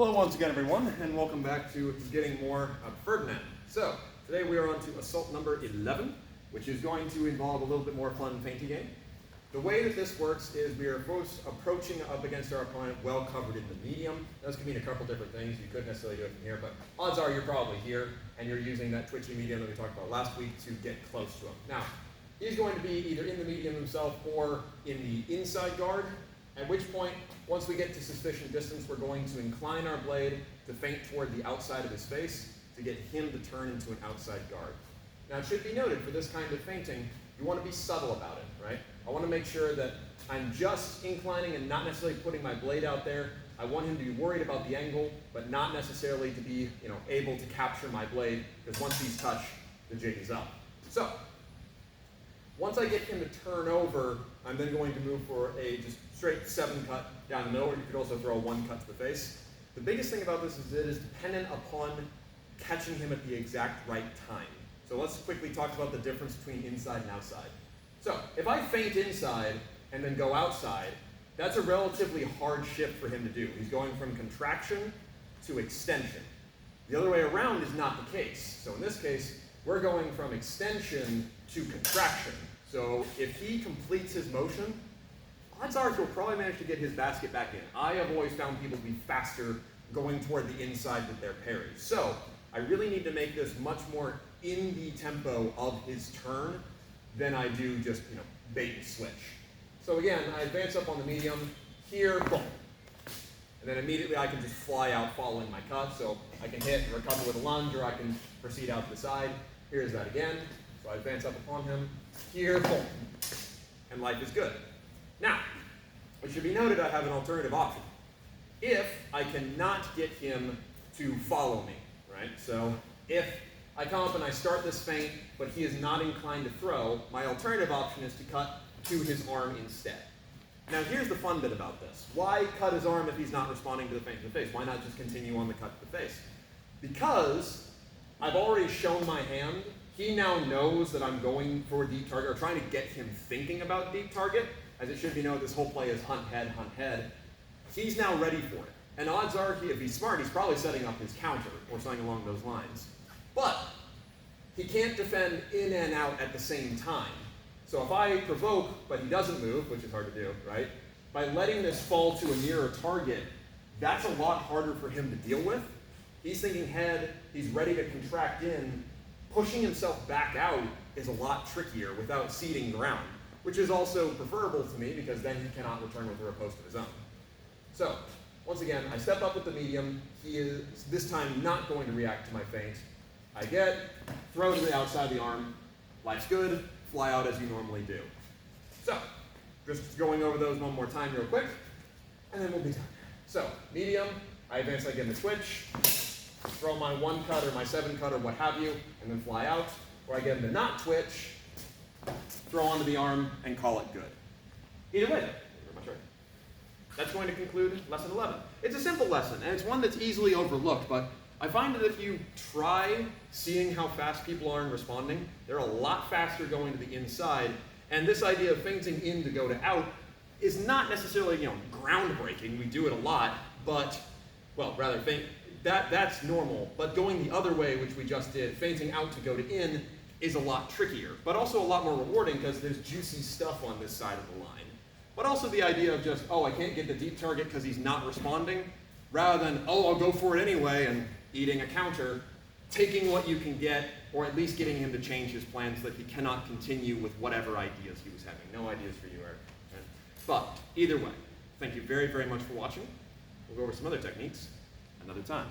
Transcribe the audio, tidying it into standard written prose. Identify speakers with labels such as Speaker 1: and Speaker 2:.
Speaker 1: Hello once again, everyone, and welcome back to getting more of Ferdinand. So, today we are on to assault number 11, which is going to involve a little bit more fun feinting game. The way that this works is we are both approaching up against our opponent well covered in the medium. Those can mean a couple different things. You could necessarily do it from here, but odds are you're probably here, and you're using that twitchy medium that we talked about last week to get close to him. Now, he's going to be either in the medium himself or in the inside guard, at which point, once we get to sufficient distance, we're going to incline our blade to feint toward the outside of his face to get him to turn into an outside guard. Now, it should be noted, for this kind of feinting, you want to be subtle about it, right? I want to make sure that I'm just inclining and not necessarily putting my blade out there. I want him to be worried about the angle, but not necessarily to be, able to capture my blade, because once he's touched, the jig is up. So, once I get him to turn over, I'm then going to move for a just straight 7 cut down the middle, or you could also throw a 1 cut to the face. The biggest thing about this is it is dependent upon catching him at the exact right time. So let's quickly talk about the difference between inside and outside. So if I feint inside and then go outside, that's a relatively hard shift for him to do. He's going from contraction to extension. The other way around is not the case. So in this case, we're going from extension to contraction. So if he completes his motion, odds are he'll probably manage to get his basket back in. I have always found people to be faster going toward the inside with their parries. So I really need to make this much more in the tempo of his turn than I do just bait and switch. So again, I advance up on the medium, here, boom. And then immediately I can just fly out following my cut. So I can hit and recover with a lunge, or I can proceed out to the side. Here's that again. So I advance up upon him, here, boom. And life is good. Now, it should be noted I have an alternative option. If I cannot get him to follow me, right? So if I come up and I start this feint, but he is not inclined to throw, my alternative option is to cut to his arm instead. Now here's the fun bit about this. Why cut his arm if he's not responding to the feint to the face? Why not just continue on the cut to the face? Because I've already shown my hand. He now knows that I'm going for a deep target, or trying to get him thinking about deep target. As it should be noted, this whole play is hunt head, hunt head. He's now ready for it. And odds are, if he's smart, he's probably setting up his counter, or something along those lines. But he can't defend in and out at the same time. So if I provoke, but he doesn't move, which is hard to do, right? By letting this fall to a nearer target, that's a lot harder for him to deal with. He's thinking head, he's ready to contract in. Pushing himself back out is a lot trickier without ceding ground, which is also preferable to me because then he cannot return with a riposte of his own. So, once again, I step up with the medium. He is this time not going to react to my feint. I throw to the outside of the arm. Life's good. Fly out as you normally do. So, just going over those one more time real quick, and then we'll be done. So, medium, I advance, I get in the twitch, throw my 1 cut or my 7 cut or what have you, and then fly out, or I get in the not twitch, throw onto the arm, and call it good. Either way, you're much right. That's going to conclude lesson 11. It's a simple lesson, and it's one that's easily overlooked, but I find that if you try seeing how fast people are in responding, they're a lot faster going to the inside, and this idea of feinting in to go to out is not necessarily, groundbreaking. We do it a lot, but, well, rather, that's normal, but going the other way, which we just did, feinting out to go to in, is a lot trickier, but also a lot more rewarding because there's juicy stuff on this side of the line. But also the idea of just, I can't get the deep target because he's not responding, rather than, I'll go for it anyway, and eating a counter, taking what you can get, or at least getting him to change his plans so that he cannot continue with whatever ideas he was having. No ideas for you, Eric. Right? But either way, thank you very, very much for watching. We'll go over some other techniques another time.